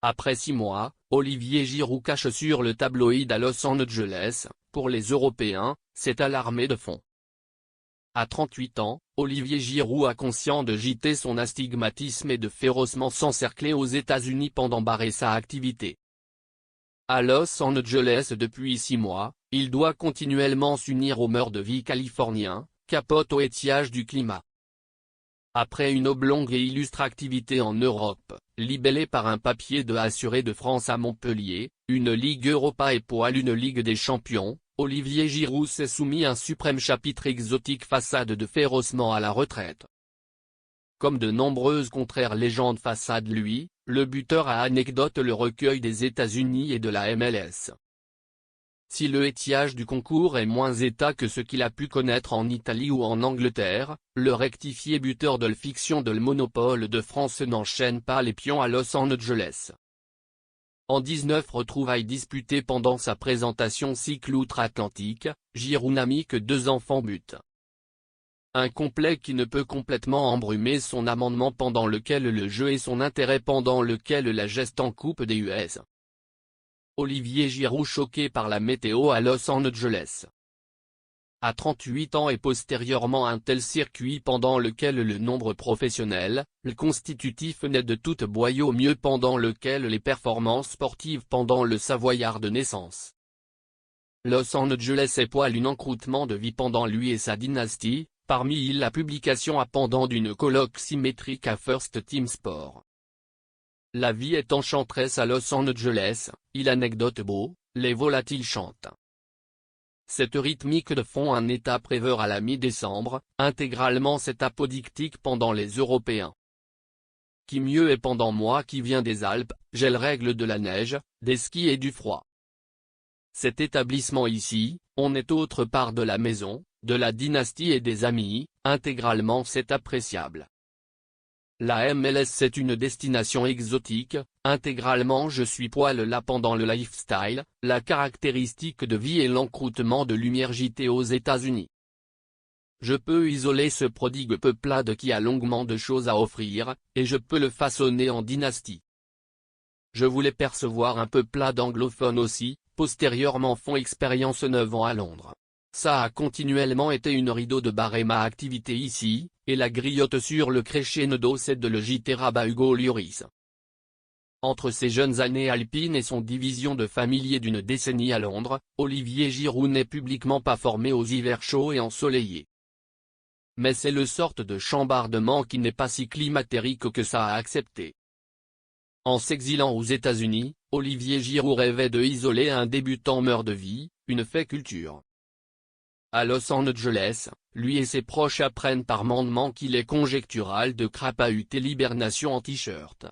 Après 6 mois, Olivier Giroud cache sur le tabloïd à Los Angeles, pour les Européens, c'est alarmé de fond. À 38 ans, Olivier Giroud a conscient de jeter son astigmatisme et de férocement s'encercler aux États-Unis pendant barrer sa activité. À Los Angeles depuis 6 mois, il doit continuellement s'unir aux mœurs de vie californiens, capote au étiage du climat. Après une oblongue et illustre activité en Europe, libellé par un papier de Assuré de France à Montpellier, une Ligue Europa et Poil une Ligue des Champions, Olivier Giroud s'est soumis à un suprême chapitre exotique façade de férocement à la retraite. Comme de nombreuses contraires légendes façade lui, le buteur a anecdote le recueil des États-Unis et de la MLS. Si le étiage du concours est moins état que ce qu'il a pu connaître en Italie ou en Angleterre, le rectifié buteur de la fiction de le Monopole de France n'enchaîne pas les pions à Los Angeles. En 19 retrouvailles disputées pendant sa présentation cycle outre-Atlantique, Giroud n'a mis que 2 enfants buts. Un complet qui ne peut complètement embrumer son amendement pendant lequel le jeu et son intérêt pendant lequel la geste en Coupe des US. Olivier Giroud choqué par la météo à Los Angeles. À 38 ans et postérieurement un tel circuit pendant lequel le nombre professionnel, le constitutif n'est de toute boyau mieux pendant lequel les performances sportives pendant le Savoyard de naissance. Los Angeles est poil un encroûtement de vie pendant lui et sa dynastie, parmi la publication appendant d'une colloque symétrique à First Team Sport. La vie est enchanteresse à Los Angeles, il anecdote beau, les volatiles chantent. Cette rythmique de fond un état préveur à la mi-décembre, intégralement cet apodictique pendant les Européens. Qui mieux est pendant moi qui vient des Alpes, j'ai le règle de la neige, des skis et du froid. Cet établissement ici, on est autre part de la maison, de la dynastie et des amis, intégralement c'est appréciable. La MLS c'est une destination exotique, intégralement je suis poil là pendant le lifestyle, la caractéristique de vie et l'encroûtement de lumière JT aux États-Unis. Je peux isoler ce prodigue peuplade qui a longuement de choses à offrir, et je peux le façonner en dynastie. Je voulais percevoir un peuplade anglophone aussi, postérieurement font expérience 9 ans à Londres. Ça a continuellement été une rideau de barrer ma activité ici, et la griotte sur le crescendo c'est de le JT Rabat Hugo Lloris. Entre ses jeunes années alpines et son division de familier d'une décennie à Londres, Olivier Giroud n'est publiquement pas formé aux hivers chauds et ensoleillés. Mais c'est le sorte de chambardement qui n'est pas si climatérique que ça à accepter. En s'exilant aux États-Unis, Olivier Giroud rêvait de isoler un débutant mœurs de vie, une fait culture. À Los Angeles, lui et ses proches apprennent par mandement qu'il est conjectural de crapahuter l'hibernation en t-shirt.